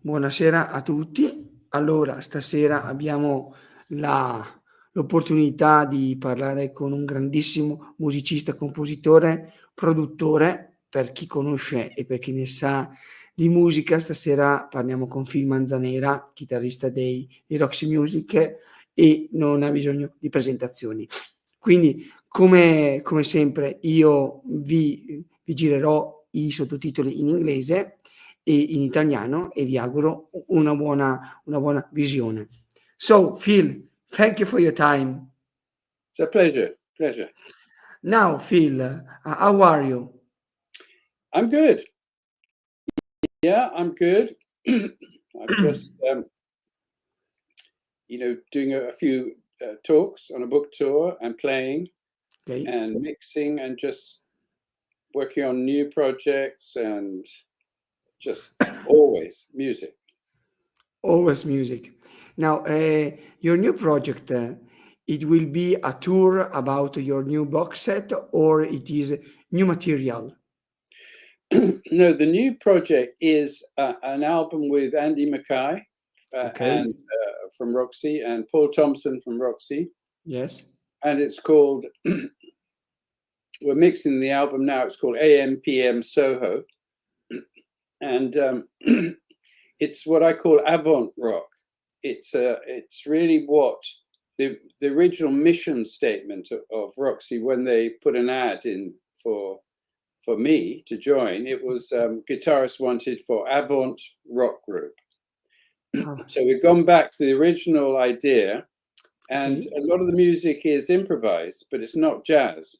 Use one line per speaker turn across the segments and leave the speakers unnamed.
Buonasera a tutti. Allora, stasera abbiamo l'opportunità di parlare con un grandissimo musicista, compositore, produttore. Per chi conosce e per chi ne sa di musica, stasera parliamo con Phil Manzanera, chitarrista dei Roxy Music, e non ha bisogno di presentazioni. Quindi, come sempre, io vi girerò i sottotitoli in inglese e in italiano e vi auguro una buona visione. So, Phil, thank you for your time.
It's a pleasure.
Now, Phil, how are you?
I'm good. Yeah, I'm good. I'm just, doing a few talks on a book tour and playing and mixing and just working on new projects and just always music.
Always music. Now, your new project, it will be a tour about your new box set, or it is new material?
No, the new project is an album with Andy Mackay and from Roxy and Paul Thompson from Roxy.
Yes.
And it's called, we're mixing the album now, it's called AM PM Soho. And it's what I call avant rock. It's really what the original mission statement of Roxy, when they put an ad in for me to join, it was guitarists wanted for avant rock group. So we've gone back to the original idea, and a lot of the music is improvised, but it's not jazz.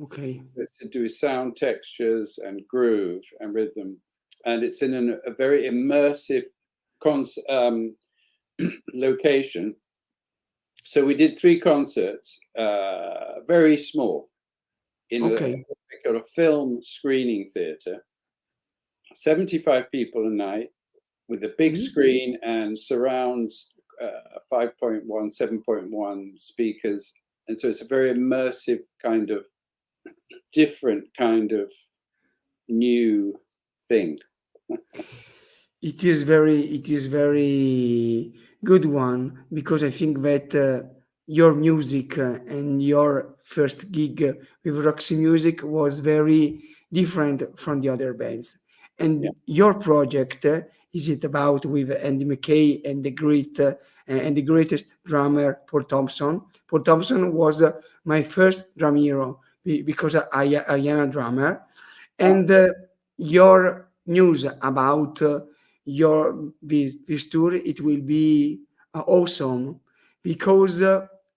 Okay.
So it's to do with sound textures and groove and rhythm, and it's in a very immersive location. So we did 3 concerts, very small, in a film screening theatre, 75 people a night, with a big screen and surrounds 5.1, 7.1 speakers. And so it's a very immersive kind of, different kind of new thing.
It is very good one, because I think that your music and your first gig with Roxy Music was very different from the other bands. And your project is it about with Andy Mackay and the greatest drummer, Paul Thompson. Paul Thompson was my first drum hero because I am a drummer. And your news about this tour, it will be awesome, because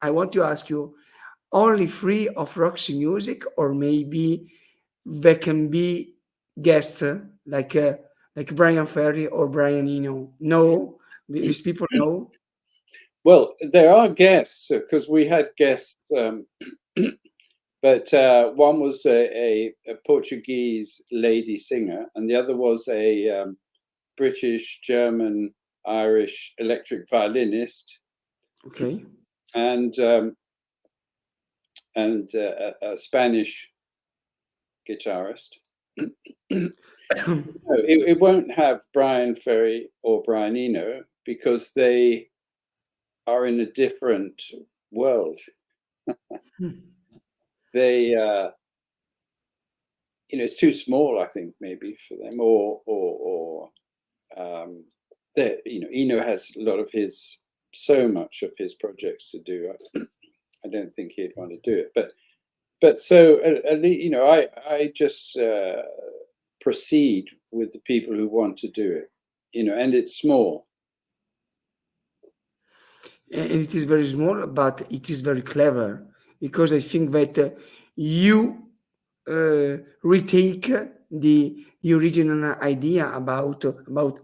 I want to ask you, only 3 of Roxy Music, or maybe there can be guests like Brian Ferry or Brian Eno? No, these people know.
Well, there are guests, because we had guests, but one was a Portuguese lady singer, and the other was a British, German, Irish electric violinist.
Okay.
And a Spanish guitarist. It won't have Brian Ferry or Brian Eno, because they are in a different world. They, it's too small, I think, maybe for them, or Eno has a lot of so much of his projects to do. I don't think he'd want to do it, but so I just proceed with the people who want to do it, and it's small.
And it is very small, but it is very clever, because I think that you retake the original idea about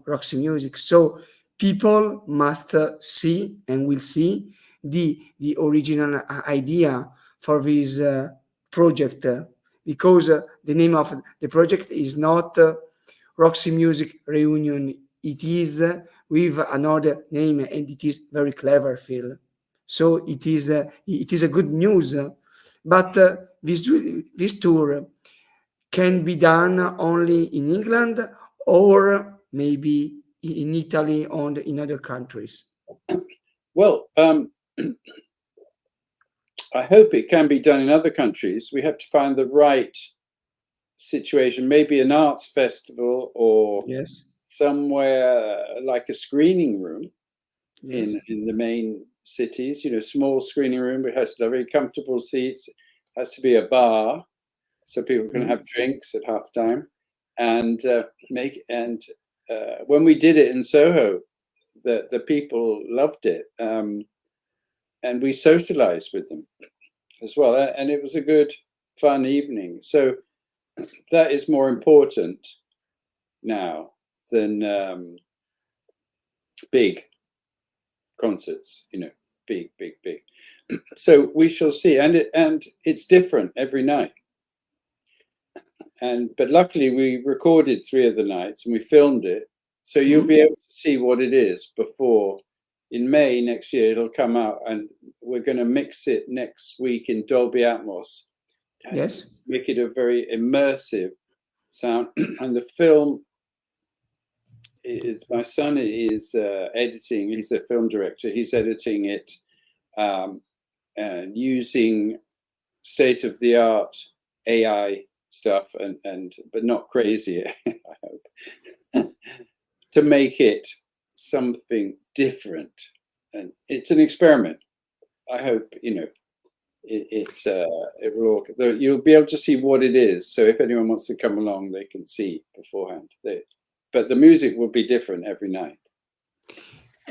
Roxy Music. So people must see and will see the original idea for this project, because the name of the project is not Roxy Music Reunion. It is with another name, and it is very clever, Phil. So it is a good news. But this tour can be done only in England, or maybe in Italy or in other countries?
Well, I hope it can be done in other countries. We have to find the right situation, maybe an arts festival or
Yes.
somewhere like a screening room
Yes.
in the main cities, small screening room. It has to have very comfortable seats. It has to be a bar so people can have drinks at halftime. And when we did it in Soho, the people loved it. And we socialized with them as well. And it was a good, fun evening. So that is more important now than big concerts, big. So we shall see. And it's different every night. But luckily we recorded 3 of the nights and we filmed it. So you'll be able to see what it is before. In May next year, it'll come out, and we're going to mix it next week in Dolby Atmos.
Yes.
Make it a very immersive sound. And the film, my son is editing. He's a film director. He's editing it and using state-of-the-art AI stuff, but not crazy, I hope, to make it something different. And it's an experiment. I hope it will. You'll be able to see what it is. So if anyone wants to come along, they can see beforehand. But the music will be different every night.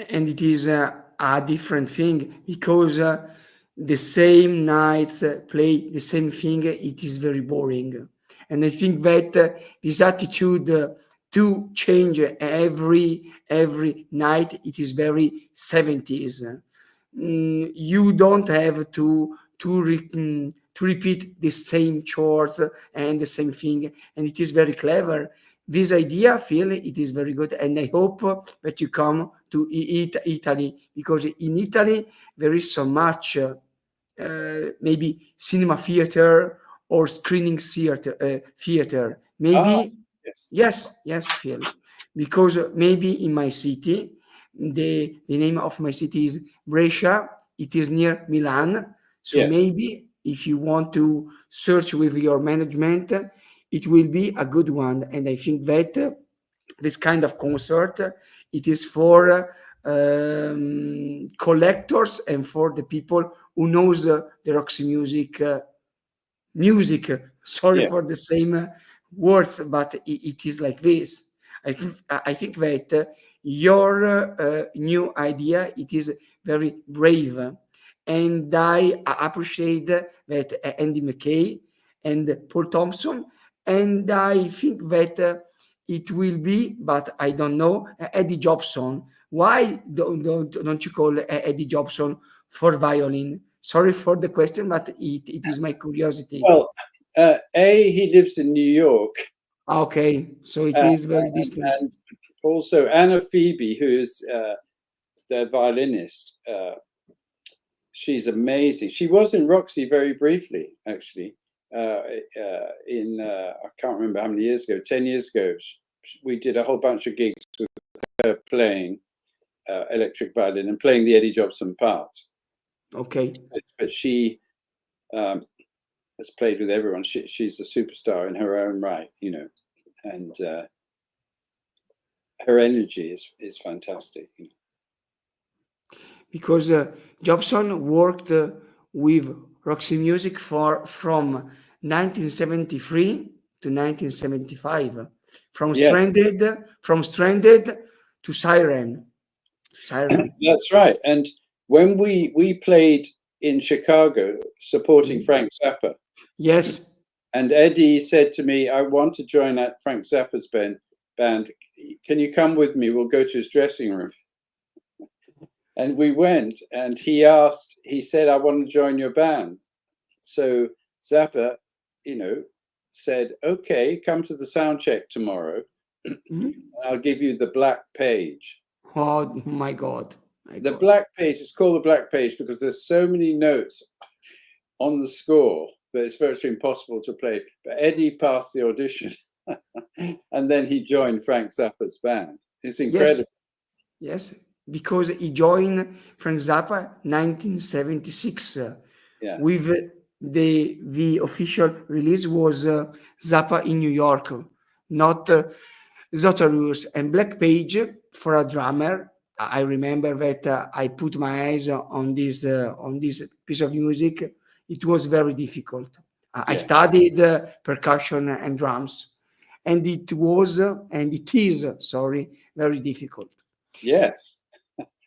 And it is a different thing because the same nights play the same thing. It is very boring. And I think that this attitude to change every night, it is very 70s. You don't have to repeat the same chores and the same thing, and it is very clever. This idea, Phil, it is very good, and I hope that you come to Italy, because in Italy there is so much maybe cinema theater or screening theater. Maybe yes, Phil, because maybe in my city, the name of my city is Brescia. It is near Milan, so maybe if you want to search with your management, it will be a good one. And I think that this kind of concert, it is for collectors and for the people who knows the Roxy music. Sorry for the same words, but it is like this. I think that your new idea, it is very brave, and I appreciate that Andy McKay and Paul Thompson, and I think that it will be, but I don't know, Eddie Jobson. Why don't you call Eddie Jobson for violin? Sorry for the question, but it is my curiosity.
Well, he lives in New York.
Okay, so it is very distant.
And also Anna Phoebe, who is the violinist, she's amazing. She was in Roxy very briefly, actually. I can't remember how many years ago, 10 years ago, we did a whole bunch of gigs with her playing electric violin and playing the Eddie Jobson parts.
Okay.
But she has played with everyone. She's a superstar in her own right, and her energy is fantastic.
Because Jobson worked with Roxy Music from 1973 to 1975, from Stranded to Siren.
That's right. And when we played in Chicago supporting Frank Zappa,
yes,
and Eddie said to me, "I want to join that Frank Zappa's band. Can you come with me? We'll go to his dressing room." And we went, and he said, "I want to join your band." So Zappa, said, "Okay, come to the sound check tomorrow. I'll give you the black page."
Oh my God.
The black page is called the black page because there's so many notes on the score that it's virtually impossible to play. But Eddie passed the audition and then he joined Frank Zappa's band. It's incredible.
Yes, because he joined Frank Zappa 1976
Yeah.
with the official release was Zappa in New York, not Zotarus and Black Page for a drummer. I remember that I put my eyes on this piece of music. It was very difficult. I
Yeah.
studied percussion and drums, and it was and it is, sorry, very difficult.
Yes.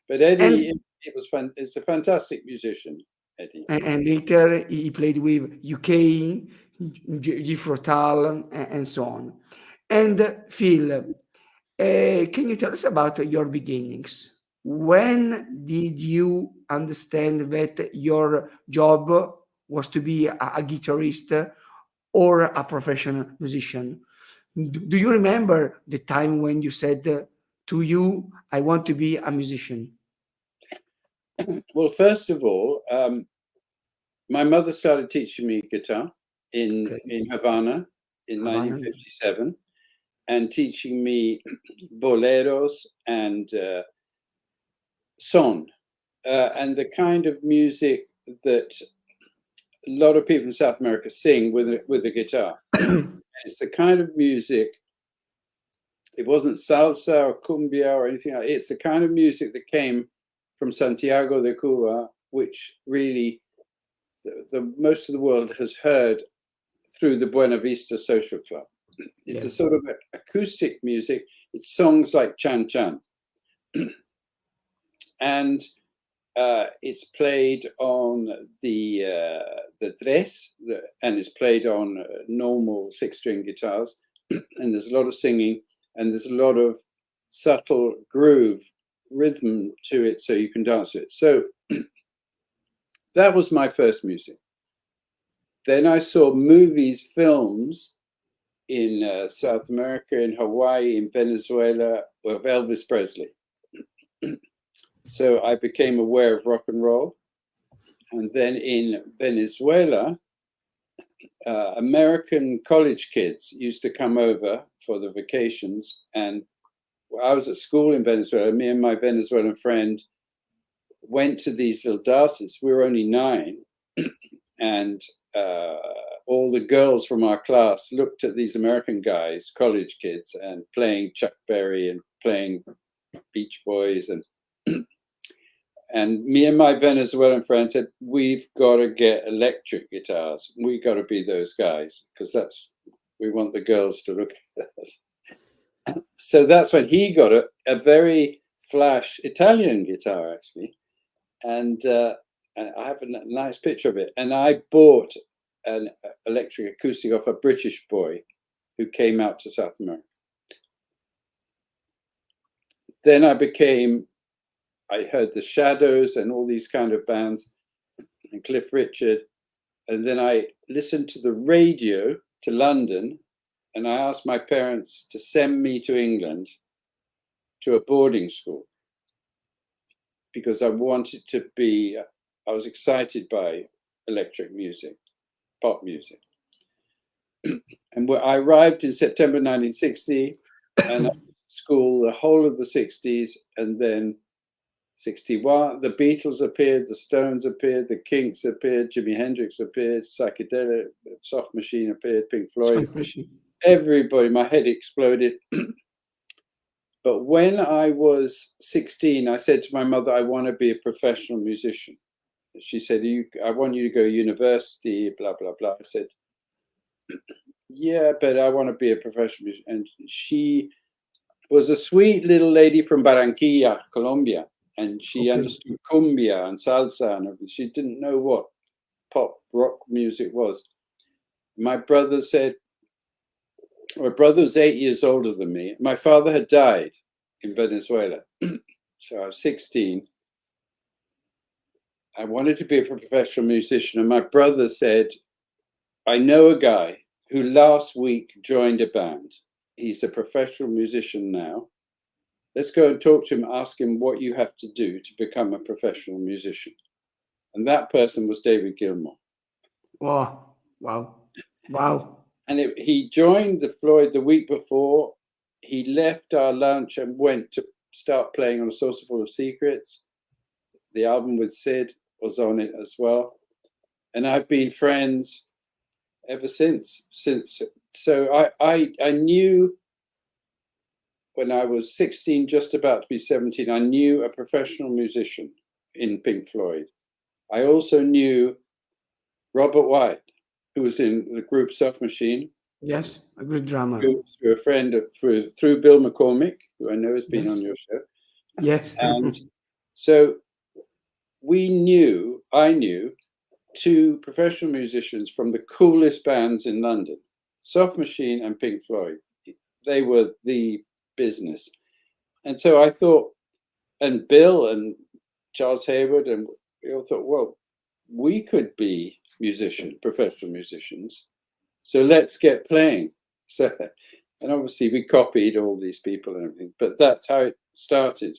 But Eddie,
And
it was fun. It's a fantastic musician, Eddie.
and later he played with UK, Gifrotal, and so on. And Phil, can you tell us about your beginnings? When did you understand that your job was to be a guitarist or a professional musician? Do you remember the time when you said to you, I want to be a musician?
Well, first of all, my mother started teaching me guitar in Havana in
Havana.
1957, and teaching me boleros and son, and the kind of music that a lot of people in South America sing with a guitar. It's the kind of music. It wasn't salsa or cumbia or anything like that. It's the kind of music that came from Santiago de Cuba, which really the most of the world has heard through the Buena Vista Social Club. It's a sort of acoustic music. It's songs like Chan Chan. And it's played on the tres, and it's played on normal 6-string guitars. And there's a lot of singing, and there's a lot of subtle groove rhythm to it, so you can dance to it. So that was my first music. Then I saw movies, films in South America, in Hawaii, in Venezuela, of Elvis Presley. So I became aware of rock and roll. And then in Venezuela, American college kids used to come over for the vacations. And I was at school in Venezuela. Me and my Venezuelan friend went to these little dances. We were only 9. And all the girls from our class looked at these American guys, college kids, and playing Chuck Berry and playing Beach Boys. And me and my Venezuelan friend said, we've got to get electric guitars. We got to be those guys, because we want the girls to look at us. So that's when he got a very flash Italian guitar, actually. And I have a nice picture of it. And I bought an electric acoustic off a British boy who came out to South America. Then I heard the Shadows and all these kind of bands, and Cliff Richard. And then I listened to the radio to London, and I asked my parents to send me to England to a boarding school, because I wanted to be, I was excited by electric music, pop music. And I arrived in September 1960, and I was at school the whole of the 60s, and then 61, the Beatles appeared, the Stones appeared, the Kinks appeared, Jimi Hendrix appeared, Psychedelic, Soft Machine appeared, Pink Floyd. Everybody, my head exploded. But when I was 16, I said to my mother, I want to be a professional musician. She said, I want you to go to university, blah, blah, blah. I said, yeah, but I want to be a professional musician. And she was a sweet little lady from Barranquilla, Colombia. And she understood cumbia and salsa and everything. She didn't know what pop rock music was. My brother was 8 years older than me. My father had died in Venezuela. So I was 16. I wanted to be a professional musician. And my brother said, I know a guy who last week joined a band. He's a professional musician now. Let's go and talk to him, ask him what you have to do to become a professional musician. And that person was David Gilmour.
Wow.
And he joined the Floyd the week before, he left our lunch and went to start playing on A Saucer Full of Secrets. The album with Sid was on it as well. And I've been friends ever since. So I knew when I was 16, just about to be 17, I knew a professional musician in Pink Floyd. I also knew Robert Wyatt, who was in the group Soft Machine.
Yes, a good drummer.
Through a friend, through Bill McCormick, who I know has been on your show.
Yes.
And so I knew two professional musicians from the coolest bands in London, Soft Machine and Pink Floyd. They were the business. And so I thought, and Bill and Charles Hayward, and we all thought, well, we could be professional musicians. So let's get playing. So, and obviously we copied all these people and everything, but that's how it started,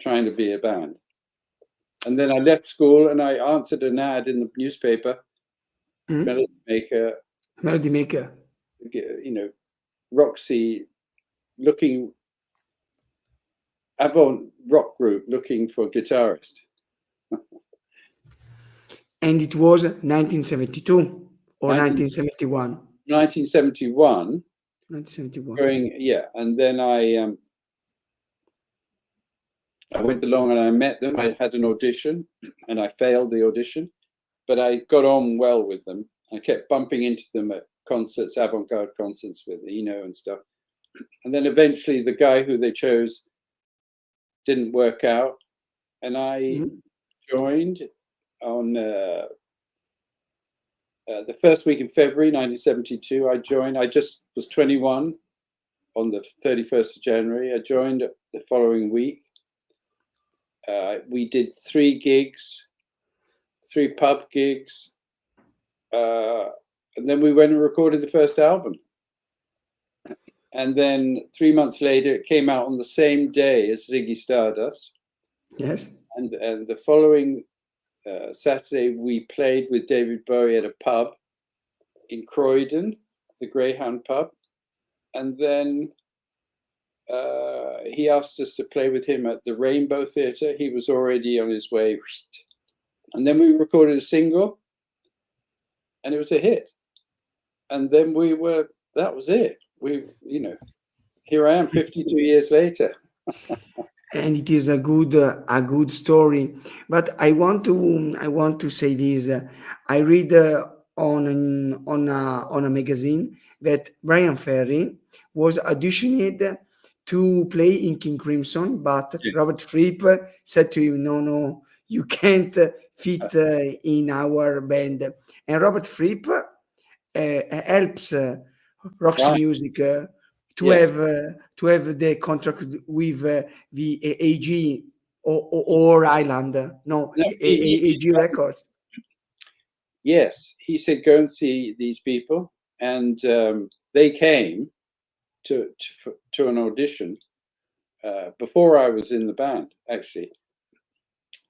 trying to be a band. And then I left school and I answered an ad in the newspaper, Melody Maker, Roxy avant rock group looking for guitarist.
And it was 1972 or 1971?
1971.
1971.
And then I went along and I met them. I had an audition and I failed the audition, but I got on well with them. I kept bumping into them at concerts, avant-garde concerts with Eno and stuff. And then eventually the guy who they chose didn't work out. And I joined on the first week in February 1972. I just was 21 on the 31st of January. I joined the following week. We did 3 pub gigs, and then we went and recorded the first album. And then 3 months later, it came out on the same day as Ziggy Stardust.
Yes.
And the following Saturday, we played with David Bowie at a pub in Croydon, the Greyhound pub. And then he asked us to play with him at the Rainbow Theatre. He was already on his way. And then we recorded a single and it was a hit. And then that was it. Here I am 52 years later.
And it is a good story. But I want to say this. I read on a magazine that Brian Ferry was auditioned to play in King Crimson, but Robert Fripp said to him, no, you can't fit in our band. And Robert Fripp helps Roxy Music to have the contract with the AG or Island, AG Records.
Yes, he said, go and see these people. And they came to an audition before I was in the band, actually.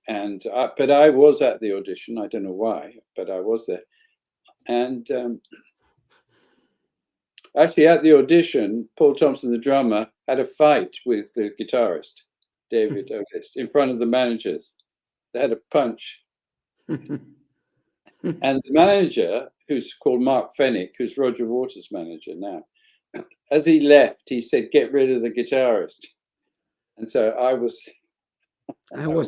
And but I was at the audition. I don't know why, but I was there. And actually, at the audition, Paul Thompson, the drummer, had a fight with the guitarist, David Otis, in front of the managers. They had a punch. And the manager, who's called Mark Fennick, who's Roger Waters' manager now, as he left, he said, get rid of the guitarist. And so I was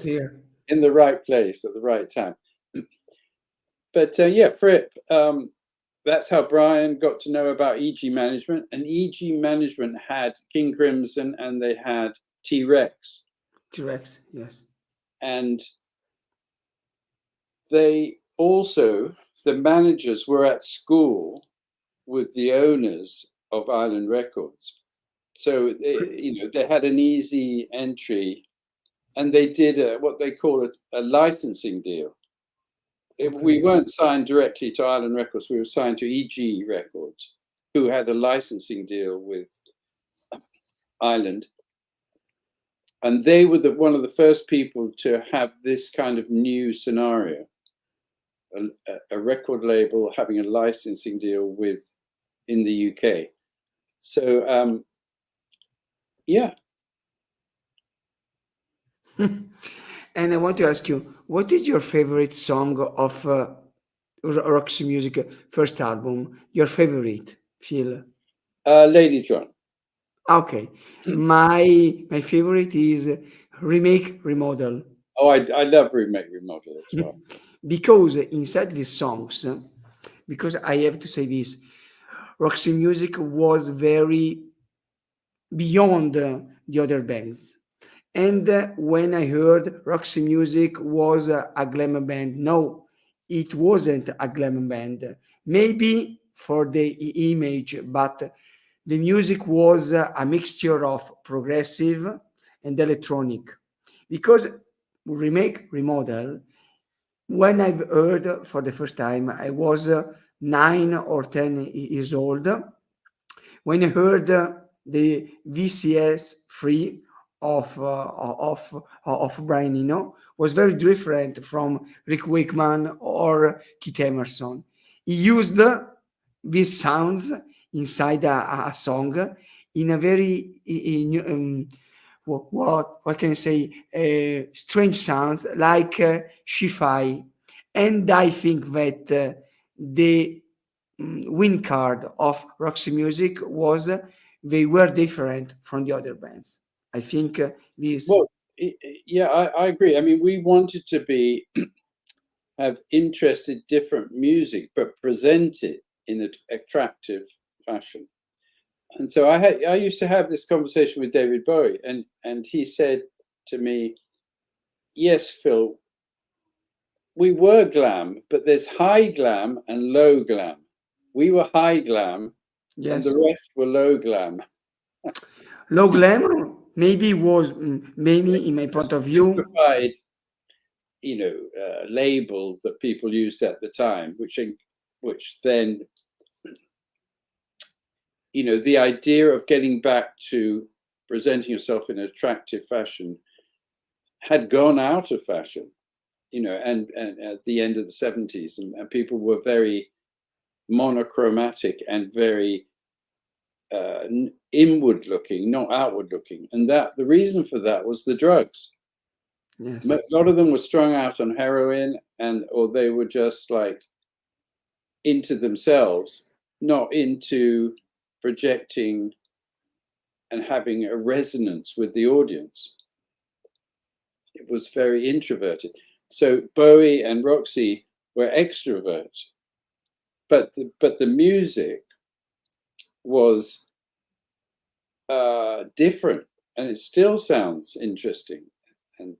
here
in the right place at the right time. But Fripp, that's how Brian got to know about EG Management. And EG Management had King Crimson and they had T-Rex.
T-Rex, yes.
And they also, the managers were at school with the owners of Island Records. So, they had an easy entry and they did what they call a licensing deal. We weren't signed directly to Island Records. We were signed to EG Records, who had a licensing deal with Island. And they were one of the first people to have this kind of new scenario, a record label having a licensing deal in the UK. So Yeah.
And I want to ask you, what is your favorite song of Roxy Music first album? Your favorite, Phil?
Lady John.
Okay, my favorite is remake remodel.
Oh, I love remake remodel as well.
Because inside these songs, because I have to say this, Roxy Music was very beyond the other bands. And when I heard Roxy Music was a glam band, no, it wasn't a glam band. Maybe for the image, but the music was a mixture of progressive and electronic. Because remake remodel, when I heard for the first time, I was 9 or 10 years old. When I heard the VCS free of Brian Eno was very different from Rick Wakeman or Keith Emerson. He used these sounds inside a song in a very what can I say, strange sounds like Shi-Fi, and I think that the win card of Roxy Music was they were different from the other bands. I think this.
Well, yeah, I agree. I mean, we wanted to be have interested different music, but present it in an attractive fashion. And so I used to have this conversation with David Bowie, and he said to me, "Yes, Phil, we were glam, but there's high glam and low glam. We were high glam, and
Yes.
the rest were low glam."
Low glam maybe was maybe in my point of view.
Simplified, label that people used at the time, which then, the idea of getting back to presenting yourself in an attractive fashion had gone out of fashion, and at the end of the 70s, and people were very monochromatic and very inward looking, not outward looking. And that the reason for that was the drugs.
Yes.
A lot of them were strung out on heroin, or they were just like into themselves, not into projecting and having a resonance with the audience. It was very introverted. So Bowie and Roxy were extroverts, but the music was different, and it still sounds interesting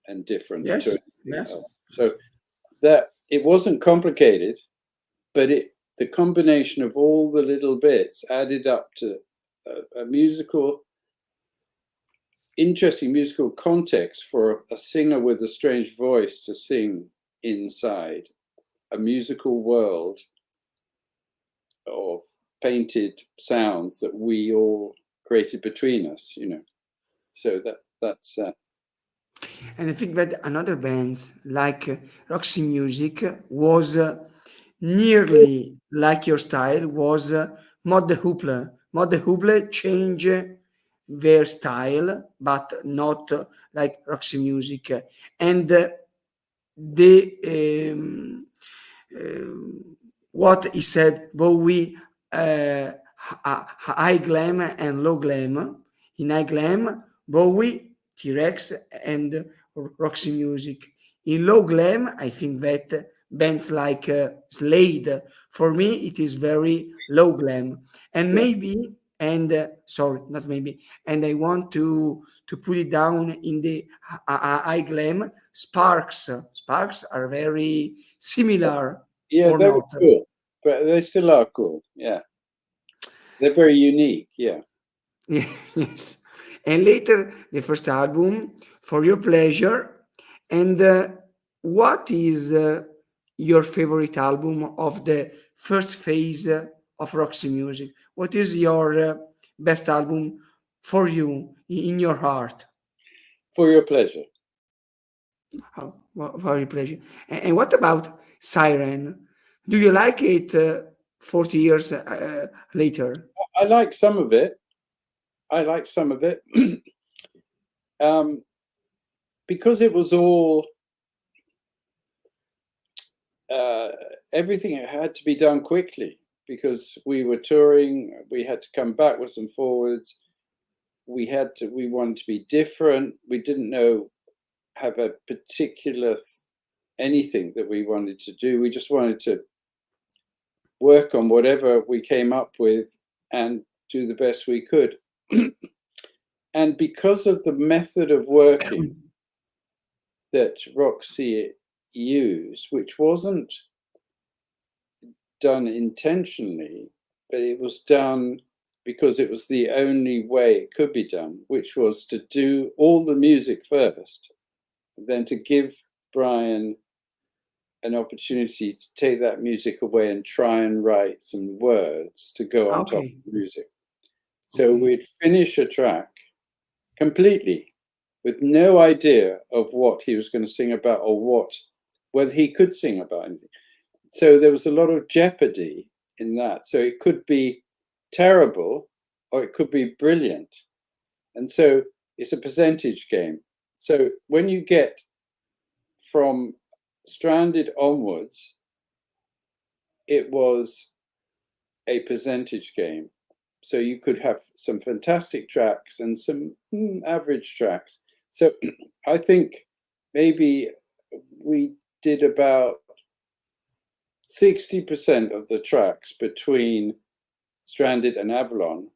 and different
Yes.
to anything
Yes.
else. So that it wasn't complicated, but the combination of all the little bits added up to a interesting musical context for a singer with a strange voice to sing inside a musical world of painted sounds that we all created between us, So that's.
And I think that another bands like Roxy Music was nearly like your style was Mod the Hoople. Mod the Hoople change their style, but not like Roxy Music. And the what he said, Bowie, high glam and low glam. In high glam, Bowie, T-Rex, and Roxy Music. In low glam, I think that bands like Slade, for me, it is very low glam. And maybe, and sorry, not maybe, and I want to put it down in the high glam. Sparks are very similar.
Yeah,
Or
they were
not.
cool, but they still are cool. Yeah, they're very unique. Yeah.
Yes. And later, the first album, For Your Pleasure. And what is your favorite album of the first phase of Roxy Music? What is your best album for you in your heart?
For Your Pleasure.
Oh, very pleasure. And what about Siren? Do you like it 40 years later?
I like some of it. because it was all everything had to be done quickly because we were touring. We had to come backwards and forwards. We wanted to be different. We didn't have a particular anything that we wanted to do. We just wanted to work on whatever we came up with and do the best we could. And because of the method of working that Roxy used, which wasn't done intentionally, but it was done because it was the only way it could be done, which was to do all the music first, then to give Brian an opportunity to take that music away and try and write some words to go on top of the music. So we'd finish a track completely with no idea of what he was going to sing about or whether he could sing about anything. So there was a lot of jeopardy in that. So it could be terrible or it could be brilliant. And so it's a percentage game. So when you get from Stranded onwards, it was a percentage game. So you could have some fantastic tracks and some average tracks. So I think maybe we did about 60% of the tracks between Stranded and Avalon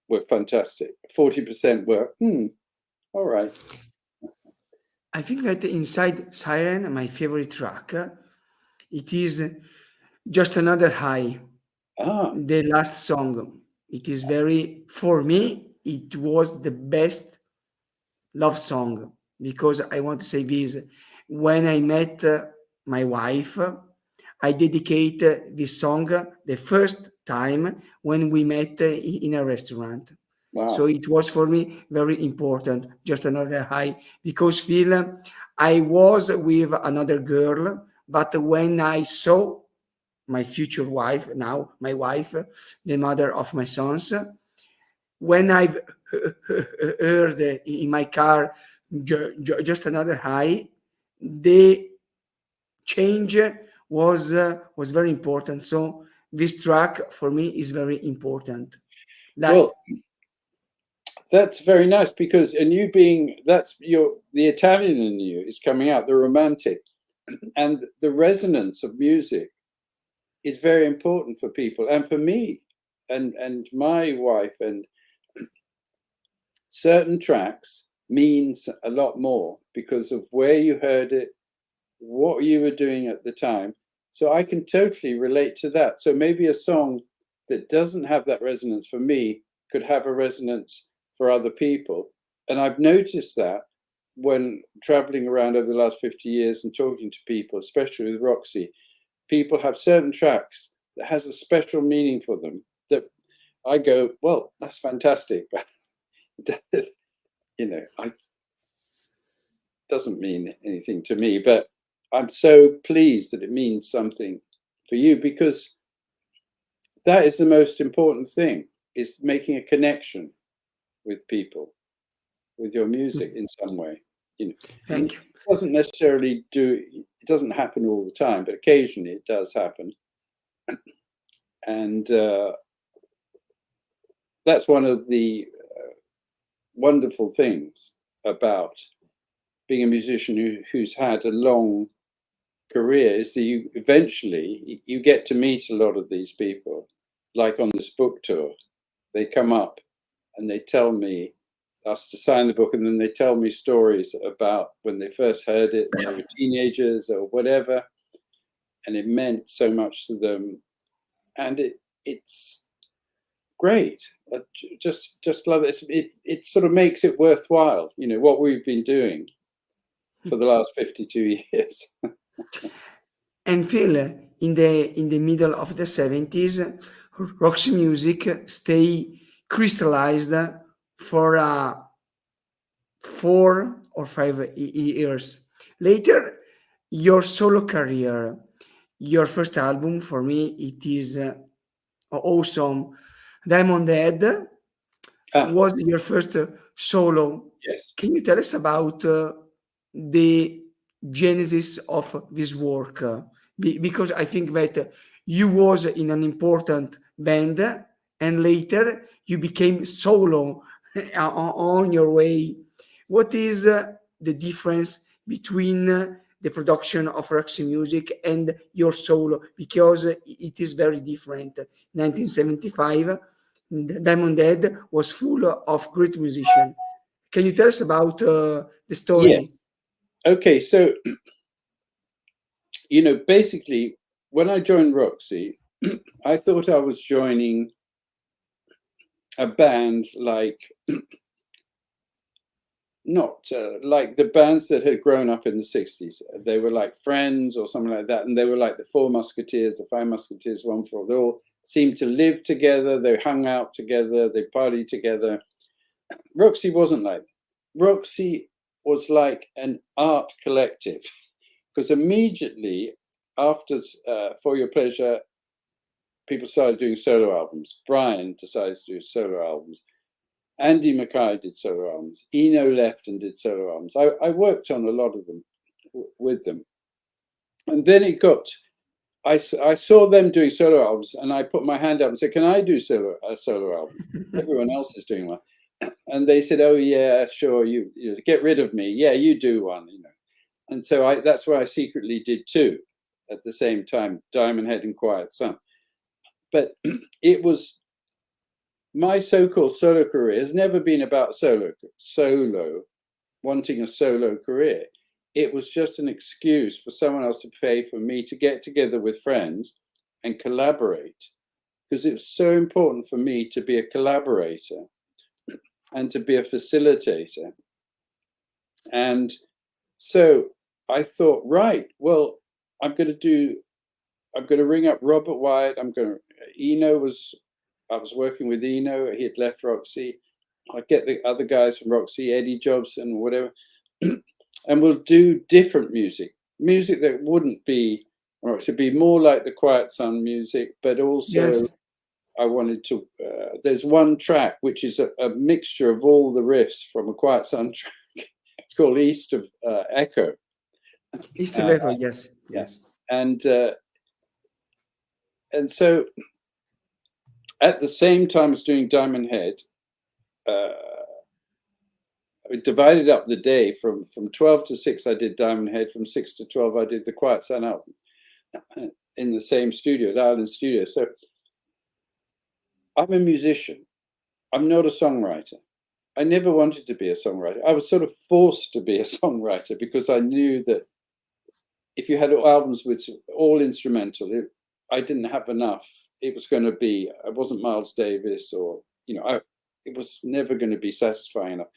were fantastic. 40% were, all right.
I think that inside Siren, my favorite track, it is Just Another High. The last song. It is for me, it was the best love song because I want to say this. When I met my wife, I dedicate this song the first time when we met in a restaurant.
Wow.
So it was for me very important, Just Another High, because Phil, I was with another girl, but when I saw my future wife, now my wife, the mother of my sons, when I heard in my car Just Another High, the change was very important. So this track for me is very important.
Well, that's very nice because the Italian in you is coming out, the romantic, and the resonance of music is very important for people and for me and my wife. And certain tracks means a lot more because of where you heard it, what you were doing at the time. So I can totally relate to that. So maybe a song that doesn't have that resonance for me could have a resonance for other people. And I've noticed that when traveling around over the last 50 years and talking to people, especially with Roxy, people have certain tracks that has a special meaning for them that I go, well, that's fantastic. But, doesn't mean anything to me, but I'm so pleased that it means something for you because that is the most important thing, is making a connection with people, with your music in some way.
Thank you.
It doesn't happen all the time, but occasionally it does happen. And that's one of the wonderful things about being a musician who's had a long career is that you eventually get to meet a lot of these people. Like on this book tour, they come up and they tell me us to sign the book, and then they tell me stories about when they first heard it when they were teenagers or whatever, and it meant so much to them. And it's great. I just love it. It sort of makes it worthwhile, what we've been doing for the last 52 years.
And Phil, in the middle of the 70s, Roxy music stay crystallized for 4 or 5 years. Later, your solo career, your first album, for me, it is awesome. Diamond Head was your first solo
Yes.
Can you tell us about the genesis of this work? Because I think that you was in an important band, and later you became solo on your way. What is the difference between the production of Roxy music and your solo? Because it is very different. 1975, Diamond Head was full of great musicians. Can you tell us about the story?
Yes. Okay, so basically, when I joined Roxy, I thought I was joining a band like not like the bands that had grown up in the 60s. They were like Friends or something like that, and they were like the Four Musketeers, the Five Musketeers, One for All. They all seemed to live together. They hung out together. They partied together. Roxy wasn't like that. Roxy was like an art collective, because immediately after For Your Pleasure, people started doing solo albums. Brian decided to do solo albums. Andy Mackay did solo albums. Eno left and did solo albums. I worked on a lot of them with them. And then it got, I saw them doing solo albums, and I put my hand up and said, can I do a solo album? Everyone else is doing one. And they said, oh yeah, sure, you get rid of me. Yeah, you do one, And so that's why I secretly did two at the same time, Diamond Head and Quiet Sun. But it was, my so-called solo career has never been about wanting a solo career. It was just an excuse for someone else to pay for me to get together with friends and collaborate, because it was so important for me to be a collaborator and to be a facilitator. And so I thought, right, well, I'm going to ring up Robert Wyatt. I was working with Eno. He had left Roxy. I'd get the other guys from Roxy, Eddie Jobson, whatever, and we'll do different music that wouldn't be, or it should be more like the Quiet Sun music, but also
Yes.
I wanted to, there's one track which is a mixture of all the riffs from a Quiet Sun track. It's called East of Echo.
East of Echo, yes.
Yes. And so at the same time as doing Diamond Head, we divided up the day from 12 to 6. I did Diamond Head. From 6 to 12, I did the Quiet Sun album in the same studio, the Island Studio. So I'm a musician. I'm not a songwriter. I never wanted to be a songwriter. I was sort of forced to be a songwriter because I knew that if you had albums with all instrumental, I didn't have enough. It was going to be, I wasn't Miles Davis, or, it was never going to be satisfying enough.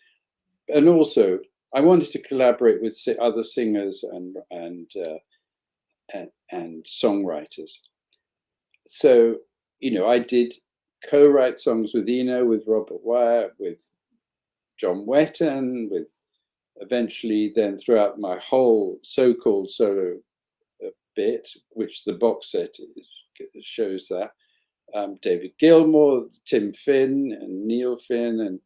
And also, I wanted to collaborate with other singers and songwriters. So, I did co-write songs with Eno, with Robert Wyatt, with John Wetton, with eventually then throughout my whole so-called solo bit, which the box set shows that, David Gilmour, Tim Finn and Neil Finn,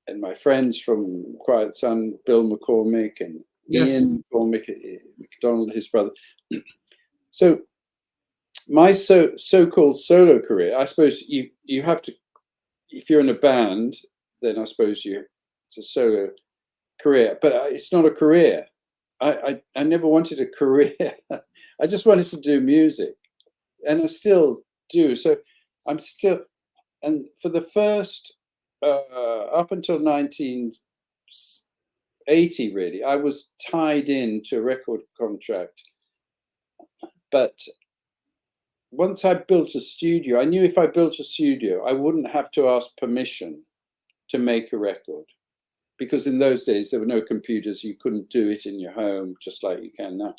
and my friends from Quiet Sun, Bill McCormick and Ian McCormick, McDonald, his brother. So my so-called solo career, I suppose you have to, if you're in a band, then I suppose it's a solo career, but it's not a career. I never wanted a career. I just wanted to do music, and I still do. So I'm still, and for the first, up until 1980, really, I was tied into a record contract. But once I built a studio, I knew if I built a studio, I wouldn't have to ask permission to make a record. Because in those days, there were no computers. You couldn't do it in your home, just like you can now.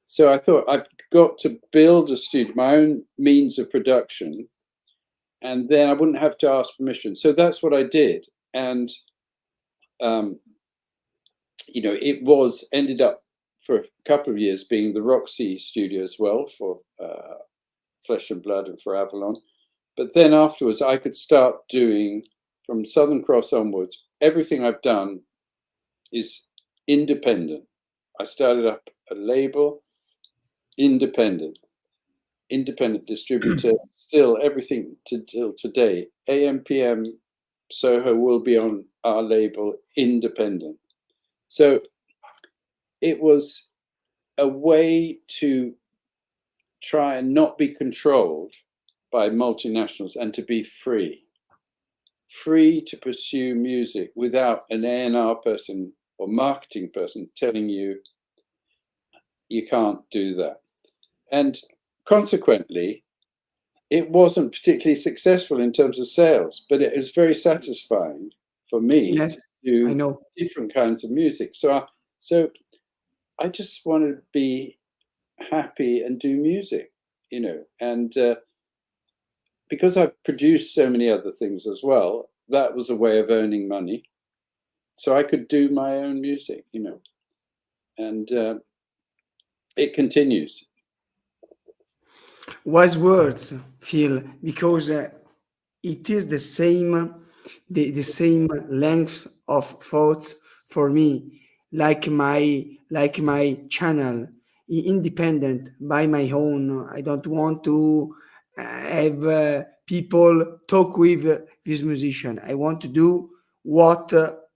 So I thought I've got to build a studio, my own means of production, and then I wouldn't have to ask permission. So that's what I did. And, it ended up for a couple of years being the Roxy studio as well for Flesh and Blood and for Avalon. But then afterwards, I could start doing from Southern Cross onwards, everything I've done is independent. I started up a label, independent distributor, still everything till today. AM, PM, Soho will be on our label, independent. So it was a way to try and not be controlled by multinationals and to be free to pursue music without an A&R person or marketing person telling you you can't do that. And consequently, it wasn't particularly successful in terms of sales, but it was very satisfying for me
Yes,
to do
I know.
different kinds of music. So I just wanted to be happy and do music, and because I've produced so many other things as well, that was a way of earning money. So I could do my own music, and it continues.
Wise words, Phil, because it is the same length of thoughts for me, like my channel, independent by my own. I don't want to have people talk with this musician. I want to do what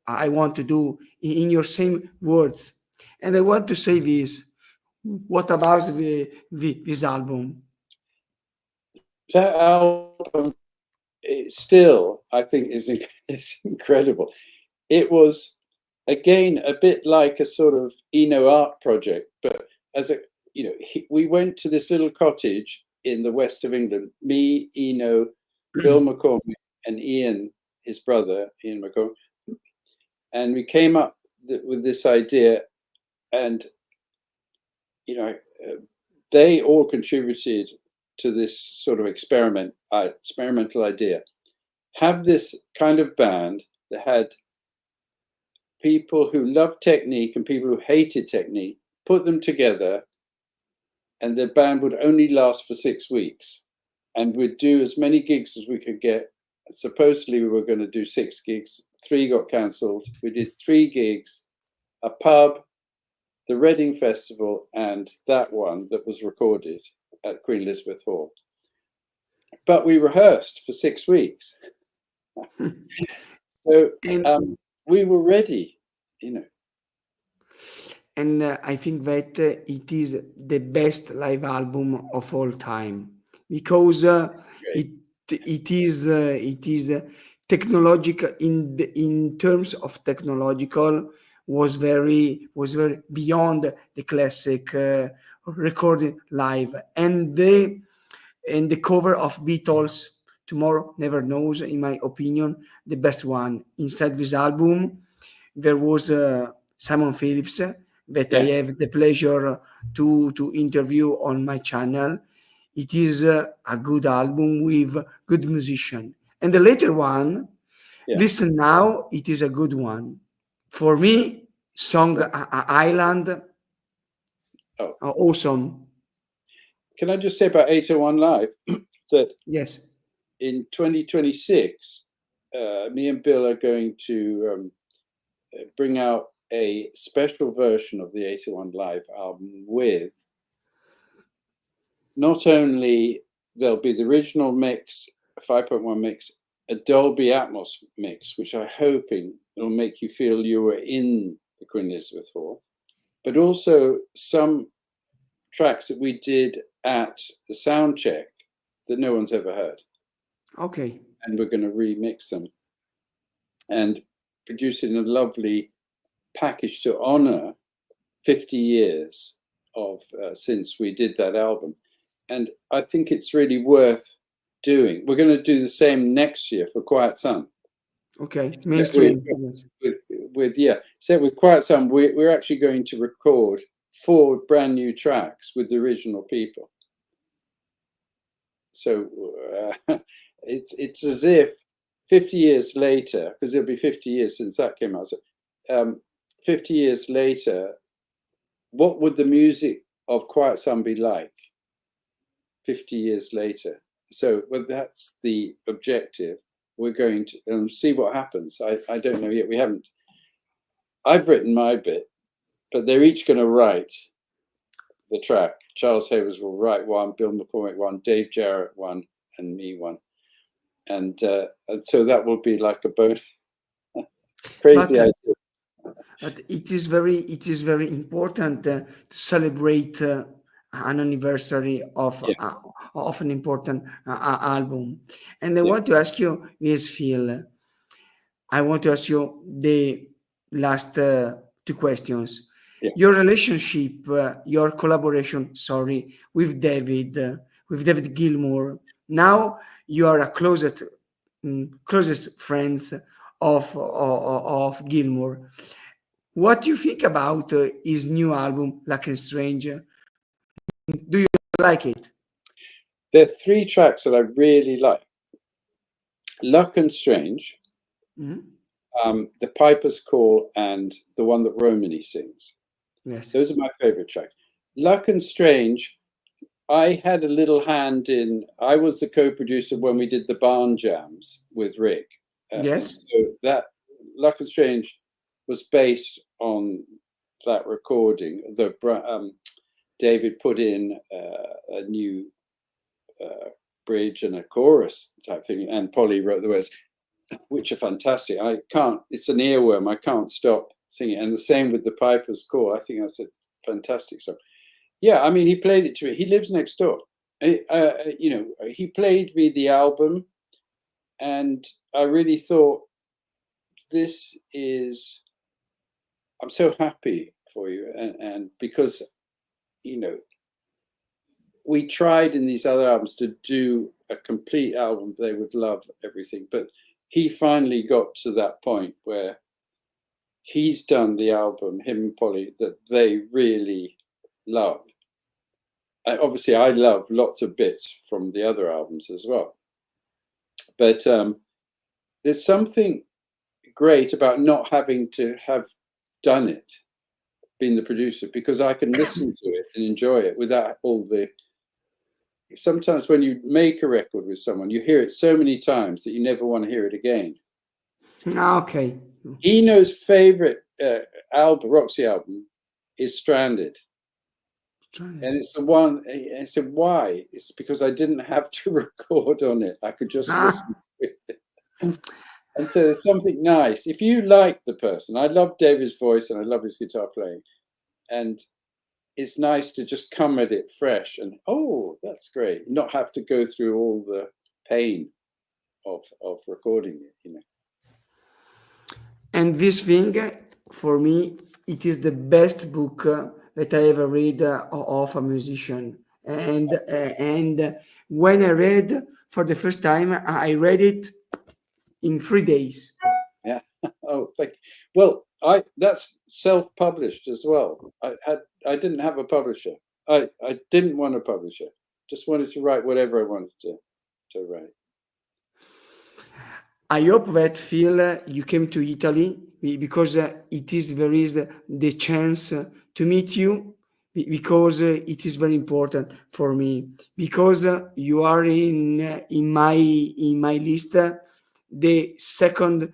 I want to do in your same words. And I want to say this. What about this album?
That album, it still, I think, is incredible. It was, again, a bit like a sort of art project, but as we went to this little cottage in the west of England, me, Bill McCormick, and Ian, his brother, Ian McCormick, and we came up with this idea, and they all contributed to this sort of experimental idea. Have this kind of band that had people who loved technique and people who hated technique, put them together, and the band would only last for 6 weeks, and we'd do as many gigs as we could get. Supposedly we were going to do 6 gigs, 3 got cancelled. We did 3 gigs, a pub, the Reading Festival, and that one that was recorded at Queen Elizabeth Hall. But we rehearsed for 6 weeks. So we were ready,
And I think that it is the best live album of all time, because it is technological in terms of technological, was very beyond the classic recording live, and the cover of Beatles, Tomorrow Never Knows, in my opinion, the best one inside this album. There was Simon Phillips that I have the pleasure to interview on my channel. It is a good album with good musician. And the later one, Listen Now, it is a good one. For me, song Island, awesome.
Can I just say about 801 Live that
yes,
in 2026, me and Bill are going to bring out a special version of the 801 Live album with not only there'll be the original mix, a 5.1 mix, a Dolby Atmos mix, which I'm hoping will make you feel you were in the Queen Elizabeth Hall, but also some tracks that we did at the sound check that no one's ever heard.
Okay.
And we're going to remix them and produce it in a lovely package to honor 50 years of since we did that album. And I think it's really worth doing. We're going to do the same next year for Quiet Sun.
Okay, mainstream.
With Quiet Sun, we're actually going to record 4 brand new tracks with the original people. So it's as if 50 years later, because it'll be 50 years since that came out. So, 50 years later, what would the music of Quiet Sun be like 50 years later? So, well, that's the objective. we're going to see what happens. I don't know yet. We haven't. I've written my bit, but they're each going to write the track. Charles Havers will write one, Bill McCormick one, Dave Jarrett one, and me one. And so that will be like a bonus. Crazy idea.
But it is very important to celebrate an anniversary of an important album. And I want to ask you this, Phil. I want to ask you the last two questions.
Yeah.
Your relationship, your collaboration, with David Gilmour. Now you are a closest friends of Gilmour. What do you think about his new album, Luck and Strange? Do you like it?
There are three tracks that I really like. Luck and Strange, The Piper's Call, and the one that Romany sings.
Yes.
Those are my favorite tracks. Luck and Strange, I had a little hand in. I was the co-producer when we did the barn jams with Rick.
Yes.
So that Luck and Strange was based on that recording. David put in a new bridge and a chorus type thing, and Polly wrote the words, which are fantastic. It's an earworm. I can't stop singing. And the same with the Piper's Call. I think that's a fantastic song. Yeah, I mean, he played it to me. He lives next door. He played me the album, and I really thought, I'm so happy for you. And because, we tried in these other albums to do a complete album. They would love everything. But he finally got to that point where he's done the album, him and Polly, that they really love. And obviously, I love lots of bits from the other albums as well. But there's something great about not having to have done it, being the producer, because I can listen to it and enjoy it without all the... Sometimes when you make a record with someone, you hear it so many times that you never want to hear it again.
Okay.
Eno's favorite Roxy album is Stranded. And it's the one, I said, why? It's because I didn't have to record on it. I could just listen to it. And so there's something nice. If you like the person, I love David's voice and I love his guitar playing. And it's nice to just come at it fresh and, oh, that's great. Not have to go through all the pain of recording it,
And this thing, for me, it is the best book that I ever read of a musician. And when I read for the first time, I read it in 3 days.
Yeah. Oh, thank you. Well, that's self-published as well. I didn't have a publisher. I didn't want a publisher. Just wanted to write whatever I wanted to write.
I hope that, Phil, you came to Italy because there is the chance to meet you, because it is very important for me, because you are in my list, the second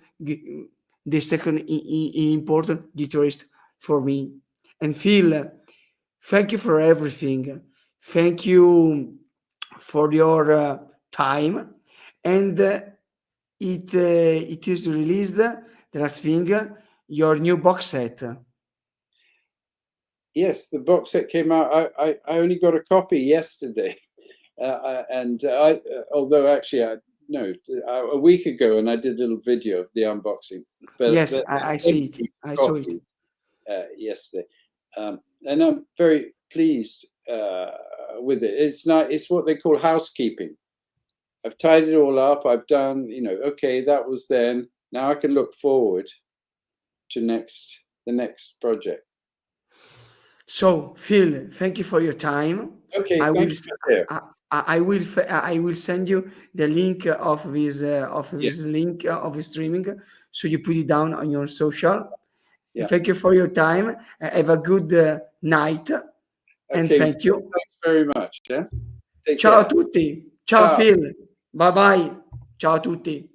important guitarist for me. And Phil, thank you for everything. Thank you for your time. And it is released, the last thing, your new box set. Yes,
the box set came out. I only got a copy yesterday. Although actually a week ago, and I did a little video of the unboxing. But
yes, I see it. I saw it
yesterday, and I'm very pleased with it. It's not. It's what they call housekeeping. I've tied it all up. I've done, okay, that was then. Now I can look forward to the next project. So,
Phil, thank you for your time.
Okay, I
will send you the link of this link of streaming, so you put it down on your social. Yeah. Thank you for your time. Have a good night, and thank you.
Thanks very much. Yeah.
Ciao a tutti. Ciao Phil. Bye bye. Ciao a tutti.